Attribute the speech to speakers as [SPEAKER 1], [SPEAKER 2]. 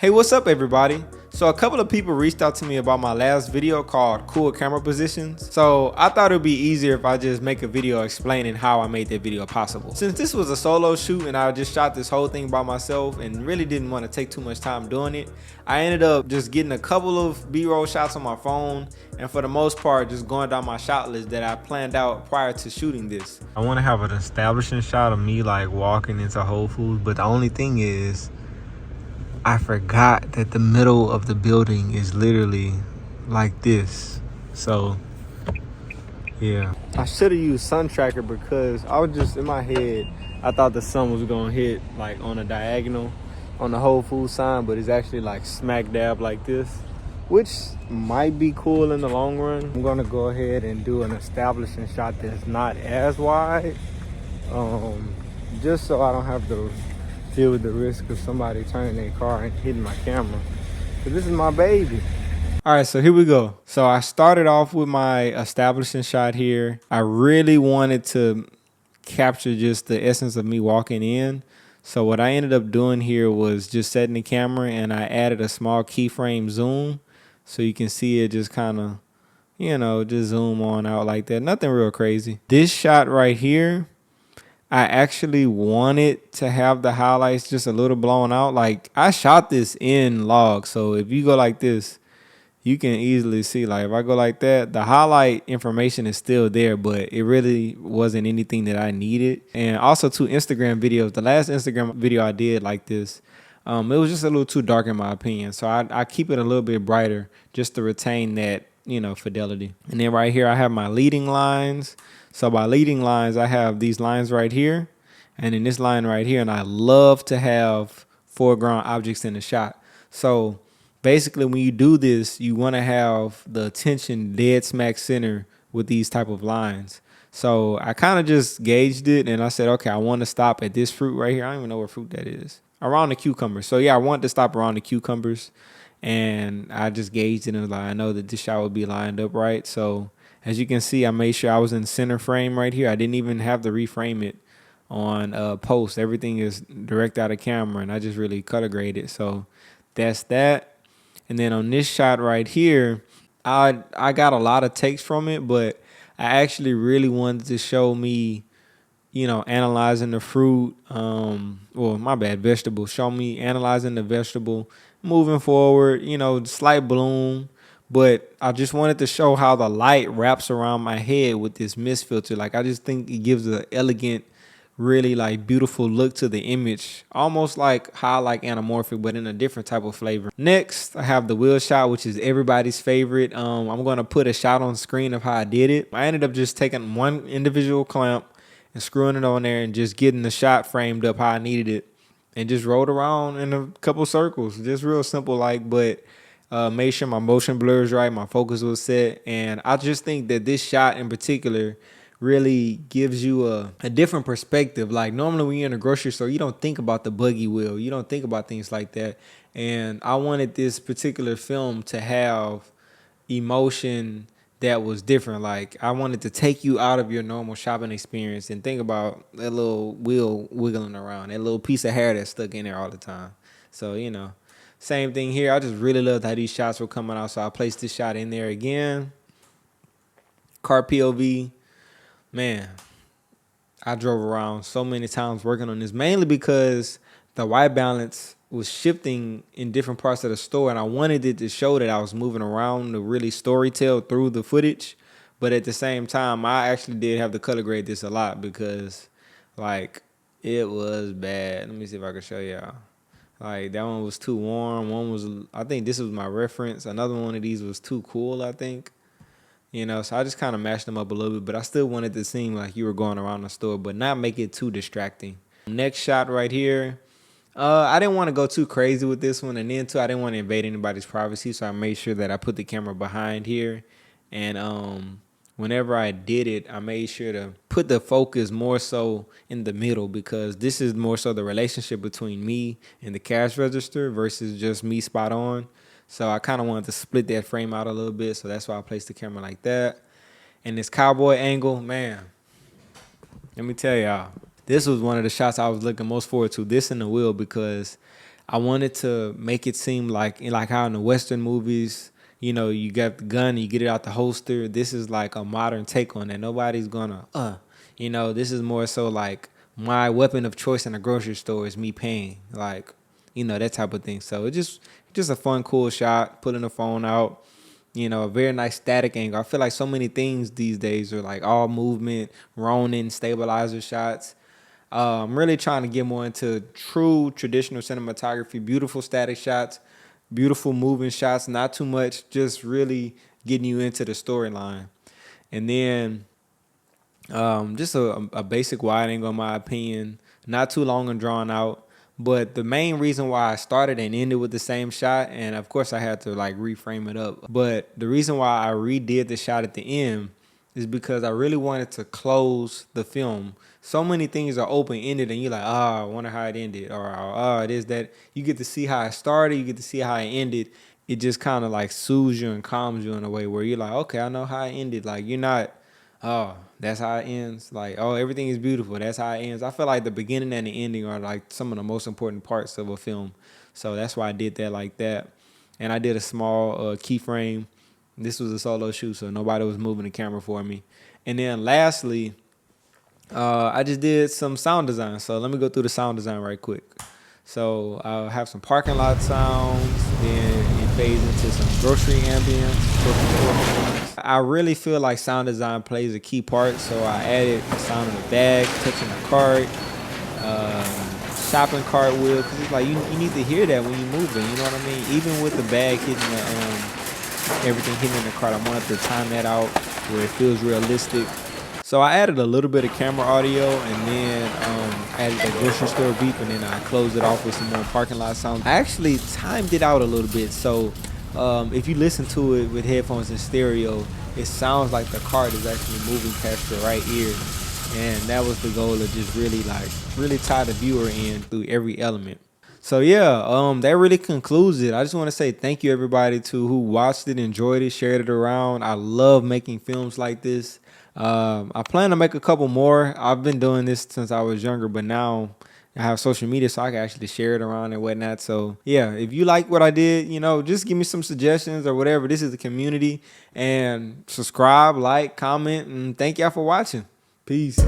[SPEAKER 1] Hey, what's up everybody? So a couple of people reached out to me about my last video called Cool Camera Positions. So I thought it would be easier if I just make a video explaining how I made that video possible. Since this was a solo shoot and I just shot this whole thing by myself and really didn't want to take too much time doing it, I ended up just getting a couple of B-roll shots on my phone and for the most part just going down my shot list that I planned out prior to shooting this. I want to have an establishing shot of me like walking into Whole Foods, but the only thing is I forgot that the middle of the building is literally like this. So yeah, I should have used sun tracker because I was just in my head, I thought the sun was gonna hit like on a diagonal on the Whole Foods sign, but it's actually like smack dab like this, which might be cool in the long run. I'm gonna go ahead and do an establishing shot that's not as wide, just so I don't have to deal with the risk of somebody turning their car and hitting my camera, because this is my baby. All right, so here we go. So I started off with my establishing shot here. I really wanted to capture just the essence of me walking in. So what I ended up doing here was just setting the camera and I added a small keyframe zoom so you can see it just kind of, just zoom on out like that. Nothing real crazy. This shot right here, I actually wanted to have the highlights just a little blown out. Like I shot this in log. So if you go like this, you can easily see, like if I go like that, the highlight information is still there, but it really wasn't anything that I needed. And also two Instagram videos. The last Instagram video I did like this, it was just a little too dark in my opinion. So I keep it a little bit brighter just to retain that, fidelity. And then right here, I have my leading lines. So by leading lines, I have these lines right here and then this line right here. And I love to have foreground objects in the shot. So basically when you do this, you want to have the attention dead smack center with these type of lines. So I kind of just gauged it and I said, okay, I want to stop at this fruit right here. I don't even know what fruit that is. Around the cucumbers. So yeah, I wanted to stop around the cucumbers and I just gauged it and was like, I know that this shot would be lined up right. So as you can see, I made sure I was in center frame right here. I didn't even have to reframe it on post. Everything is direct out of camera and I just really color graded. So that's that. And then on this shot right here, I got a lot of takes from it, but I actually really wanted to show me, analyzing the fruit, vegetable. Show me analyzing the vegetable, moving forward, slight bloom. But I just wanted to show how the light wraps around my head with this mist filter. Like I just think it gives an elegant, really like beautiful look to the image, almost like how like anamorphic, but in a different type of flavor. Next, I have the wheel shot, which is everybody's favorite. I'm gonna put a shot on screen of how I did it. I ended up just taking one individual clamp and screwing it on there and just getting the shot framed up how I needed it, and just rolled around in a couple circles. Just real simple, like, but made sure my motion blur is right, my focus was set, and I just think that this shot in particular really gives you a different perspective. Like normally when you're in a grocery store, you don't think about the buggy wheel. You don't think about things like that. And I wanted this particular film to have emotion that was different. Like I wanted to take you out of your normal shopping experience and think about that little wheel wiggling around, that little piece of hair that's stuck in there all the time. So, same thing here. I just really loved how these shots were coming out. So I placed this shot in there again. Car POV. Man, I drove around so many times working on this, mainly because the white balance was shifting in different parts of the store, and I wanted it to show that I was moving around to really storytell through the footage. But at the same time, I actually did have to color grade this a lot because, like, it was bad. Let me see if I can show y'all. Like, that one was too warm. One was, I think this was my reference. Another one of these was too cool, I think. So I just kind of mashed them up a little bit, but I still wanted to seem like you were going around the store, but not make it too distracting. Next shot right here. I didn't want to go too crazy with this one, and then too, I didn't want to invade anybody's privacy, so I made sure that I put the camera behind here. And whenever I did it, I made sure to put the focus more so in the middle, because this is more so the relationship between me and the cash register versus just me spot on. So I kind of wanted to split that frame out a little bit. So that's why I placed the camera like that. And this cowboy angle, man, let me tell y'all, this was one of the shots I was looking most forward to, this and the wheel, because I wanted to make it seem like how in the Western movies, you know, you got the gun, you get it out the holster. This is like a modern take on that. Nobody's gonna, you know, this is more so like my weapon of choice in a grocery store is me paying, like, you know, that type of thing. So it just a fun, cool shot, putting the phone out, you know, a very nice static angle. I feel like so many things these days are like all movement, Ronin, stabilizer shots. I'm really trying to get more into true traditional cinematography, beautiful static shots, beautiful moving shots, not too much, just really getting you into the storyline. And then just a basic wide angle, in my opinion, not too long and drawn out. But the main reason why I started and ended with the same shot, and of course I had to like reframe it up, but the reason why I redid the shot at the end is because I really wanted to close the film. So many things are open ended, and you're like, I wonder how it ended, or it is that. You get to see how it started, you get to see how it ended. It just kind of like soothes you and calms you in a way where you're like, okay, I know how it ended. Like you're not, that's how it ends. Like, everything is beautiful. That's how it ends. I feel like the beginning and the ending are like some of the most important parts of a film. So that's why I did that like that. And I did a small keyframe. This was a solo shoot, so nobody was moving the camera for me. And then lastly, I just did some sound design. So let me go through the sound design right quick. So I'll have some parking lot sounds, then it fades into some grocery ambience. I really feel like sound design plays a key part, so I added the sound of the bag touching the cart, shopping cart wheel, because it's like you need to hear that when you're moving, you know what I mean? Even with the bag hitting everything hitting in the cart, I wanted to time that out where it feels realistic. So I added a little bit of camera audio, and then added a grocery store beep, and then I closed it off with some more parking lot sounds. I actually timed it out a little bit, so if you listen to it with headphones and stereo, it sounds like the cart is actually moving past your right ear. And that was the goal, of just really tie the viewer in through every element. So yeah, that really concludes it. I just want to say thank you everybody who watched it, enjoyed it, shared it around. I love making films like this. I plan to make a couple more. I've been doing this since I was younger, but now I have social media, so I can actually share it around and whatnot. So yeah, if you like what I did, just give me some suggestions or whatever. This is the community, and subscribe, like, comment, and thank y'all for watching. Peace.